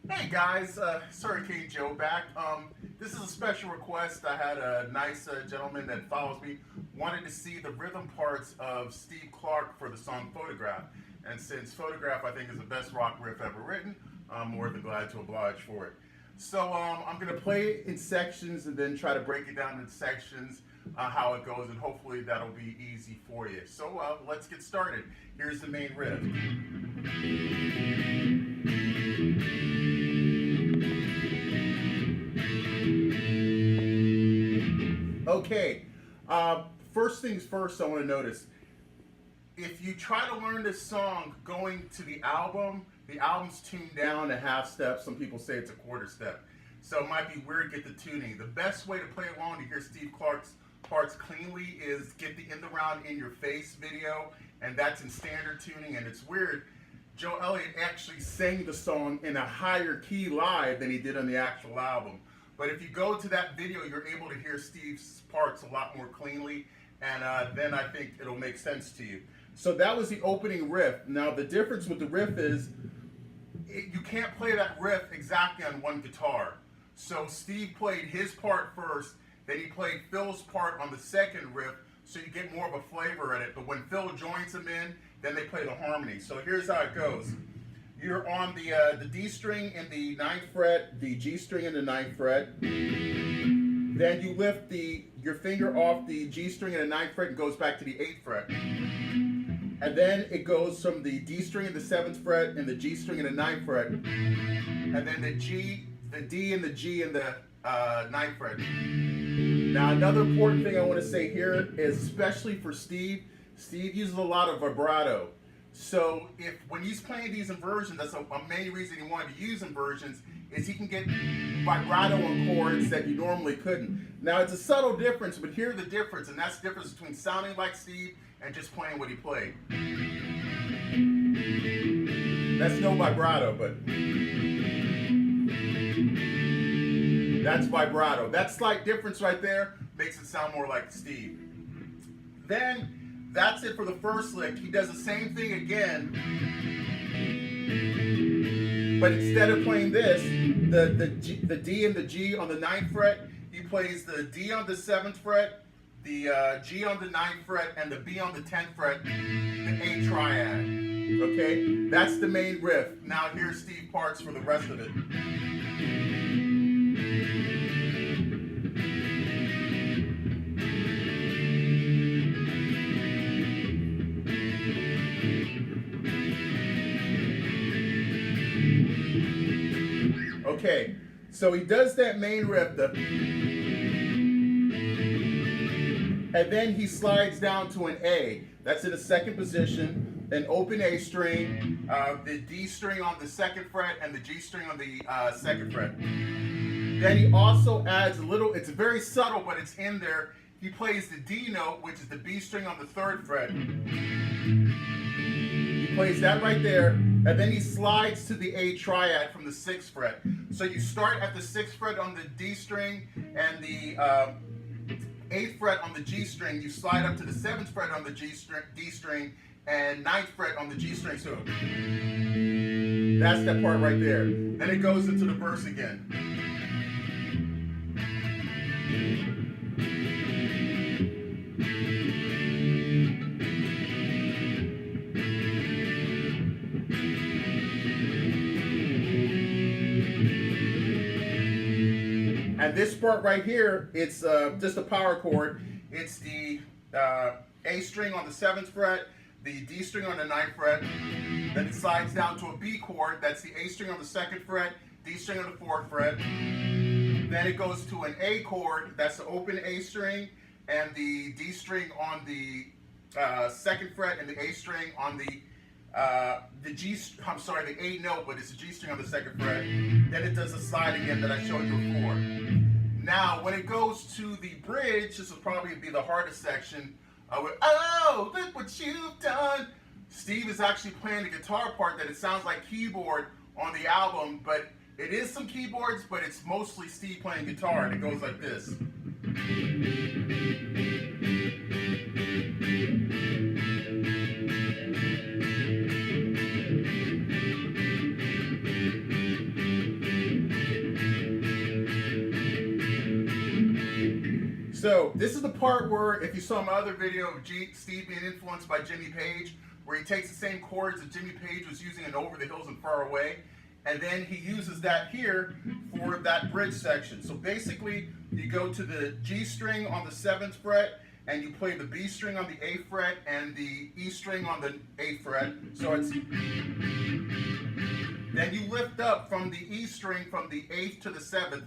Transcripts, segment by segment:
Hey guys, Hurricane Joe back. This is a special request. I had a nice gentleman that follows me wanted to see the rhythm parts of Steve Clark for the song Photograph. And since Photograph I think is the best rock riff ever written, I'm more than glad to oblige for it. So I'm going to play it in sections and then try to break it down into sections, how it goes, and hopefully that'll be easy for you. So let's get started. Here's the main riff. Okay, first things first, I want to notice if you try to learn this song going to the album's tuned down a half step. Some people say it's a quarter step, so it might be weird to get the tuning. The best way to play along to hear Steve Clark's parts cleanly is get the In the Round in Your Face video, and that's in standard tuning. And it's weird, Joe Elliott actually sang the song in a higher key live than he did on the actual album. But if you go to that video, you're able to hear Steve's parts a lot more cleanly, and then I think it'll make sense to you. So that was the opening riff. Now the difference with the riff is you can't play that riff exactly on one guitar. So Steve played his part first, then he played Phil's part on the second riff, so you get more of a flavor in it. But when Phil joins him in, then they play the harmony. So here's how it goes. You're on the D string in the 9th fret, the G string in the 9th fret. Then you lift your finger off the G string in the 9th fret and goes back to the 8th fret. And then it goes from the D string in the 7th fret and the G string in the 9th fret. And then the D and the G in the 9th fret. Now another important thing I want to say here is, especially for Steve uses a lot of vibrato. So when he's playing these inversions, that's a main reason he wanted to use inversions, is he can get vibrato on chords that you normally couldn't. Now it's a subtle difference, but here's the difference, and that's the difference between sounding like Steve and just playing what he played. That's no vibrato, but that's vibrato. That slight difference right there makes it sound more like Steve. Then that's it for the first lick. He does the same thing again, but instead of playing this, the D and the G on the 9th fret, he plays the D on the 7th fret, the G on the 9th fret, and the B on the 10th fret, the A triad. Okay, that's the main riff. Now here's Steve parts for the rest of it. Okay, so he does that main riff, and then he slides down to an A. That's in the second position, an open A string, the D string on the 2nd fret, and the G string on the 2nd fret. Then he also adds a little, it's very subtle, but it's in there. He plays the D note, which is the B string on the 3rd fret. He plays that right there, and then he slides to the A triad from the 6th fret. So you start at the 6th fret on the D string and the 8th fret on the G string. You slide up to the 7th fret on the D string and 9th fret on the G string. So that's that part right there. Then it goes into the verse again. And this part right here, it's just a power chord. It's the A string on the 7th fret, the D string on the 9th fret, then it slides down to a B chord. That's the A string on the 2nd fret, D string on the 4th fret. Then it goes to an A chord. That's the open A string and the D string on the 2nd fret and the A string on the A note, but it's a G string on the 2nd fret. Then it does the slide again that I showed you before. Now, when it goes to the bridge, this will probably be the hardest section. Oh, look what you've done. Steve is actually playing the guitar part that it sounds like keyboard on the album, but it is some keyboards, but it's mostly Steve playing guitar, and it goes like this. So this is the part where, if you saw my other video of Steve being influenced by Jimmy Page, where he takes the same chords that Jimmy Page was using in Over the Hills and Far Away, and then he uses that here for that bridge section. So basically, you go to the G string on the 7th fret, and you play the B string on the 8th fret and the E string on the 8th fret. So it's, then you lift up from the E string from the 8th to the 7th.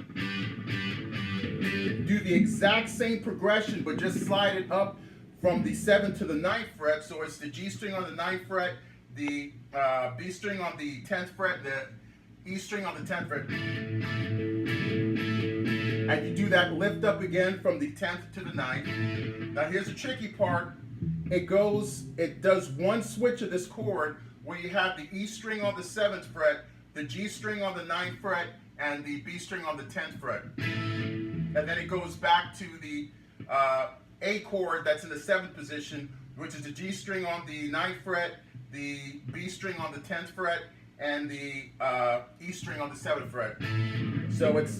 Do the exact same progression, but just slide it up from the 7th to the 9th fret. So it's the G string on the 9th fret, the B string on the 10th fret, the E string on the 10th fret. And you do that lift up again from the 10th to the 9th. Now here's the tricky part. It does one switch of this chord where you have the E string on the 7th fret, the G string on the 9th fret, and the B string on the 10th fret. And then it goes back to the A chord that's in the 7th position, which is the G string on the 9th fret, the B string on the 10th fret, and the E string on the 7th fret. So it's,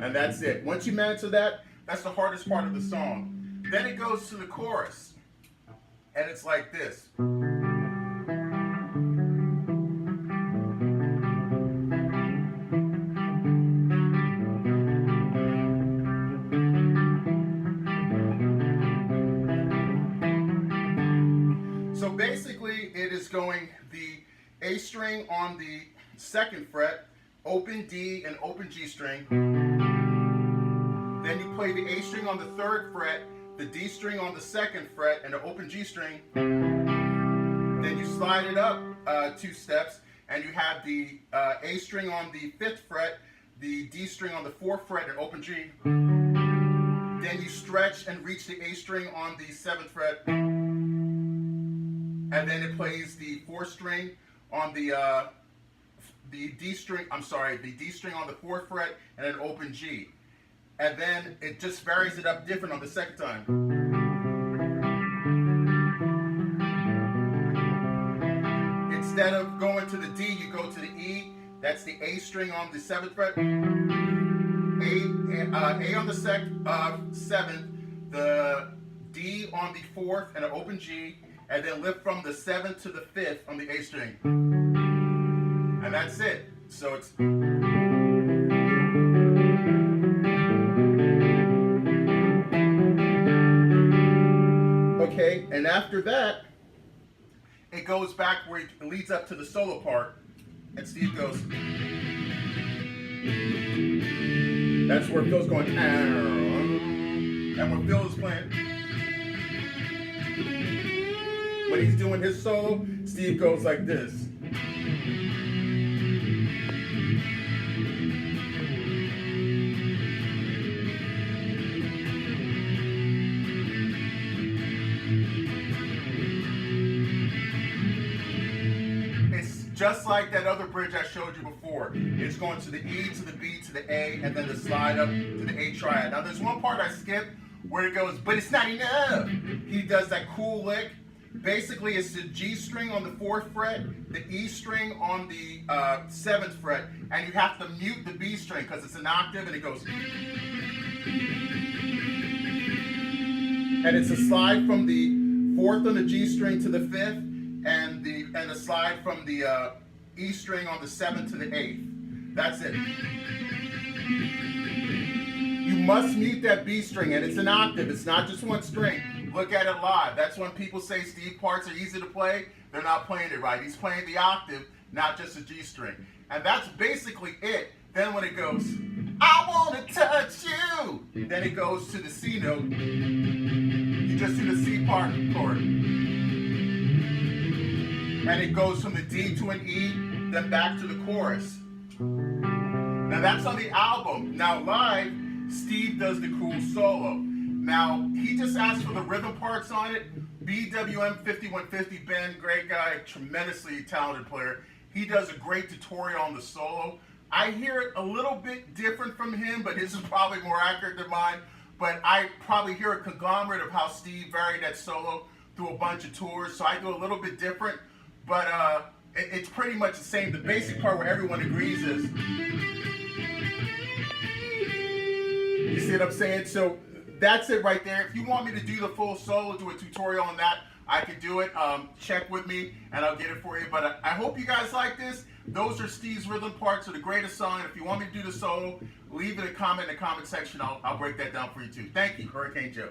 and that's it. Once you master that, that's the hardest part of the song. Then it goes to the chorus, and it's like this. So basically, it is going the A string on the 2nd fret, open D and open G string. Then you play the A string on the 3rd fret, the D string on the 2nd fret, and the open G string. Then you slide it up 2 steps, and you have the A string on the 5th fret, the D string on the 4th fret, and open G. Then you stretch and reach the A string on the 7th fret. And then it plays the 4th string on the D string, the D string on the 4th fret, and an open G. And then it just varies it up different on the 2nd time. Instead of going to the D, you go to the E. That's the A string on the 7th fret. A on the 7th, the D on the 4th, and an open G. And then lift from the 7th to the 5th on the A string. And that's it. So it's... Okay, and after that, it goes back where it leads up to the solo part. And Steve goes... That's where Phil's going... And when Phil is playing... When he's doing his solo, Steve goes like this. It's just like that other bridge I showed you before. It's going to the E, to the B, to the A, and then the slide up to the A triad. Now there's one part I skipped where it goes, but it's not enough. He does that cool lick. Basically, it's the G string on the 4th fret, the E string on the 7th fret, and you have to mute the B string because it's an octave, and it goes. And it's a slide from the 4th on the G string to the 5th, and a slide from the E string on the 7th to the 8th. That's it. You must mute that B string, and it's an octave. It's not just one string. Look at it live. That's when people say Steve parts are easy to play. They're not playing it right. He's playing the octave, not just a G string. And that's basically it. Then when it goes, I want to touch you, then it goes to the C note. You just do the C part chord. And it goes from the D to an E, then back to the chorus. Now that's on the album. Now live, Steve does the cool solo. Now, he just asked for the rhythm parts on it. BWM 5150, Ben, great guy, tremendously talented player. He does a great tutorial on the solo. I hear it a little bit different from him, but his is probably more accurate than mine. But I probably hear a conglomerate of how Steve varied that solo through a bunch of tours, so I do a little bit different. But it's pretty much the same. The basic part where everyone agrees is, you see what I'm saying? So that's it right there. If you want me to do the full solo, do a tutorial on that, I can do it. Check with me and I'll get it for you. But I hope you guys like this. Those are Steve's rhythm parts of the greatest song. And if you want me to do the solo, leave it a comment in the comment section. I'll break that down for you too. Thank you, Hurricane Joe.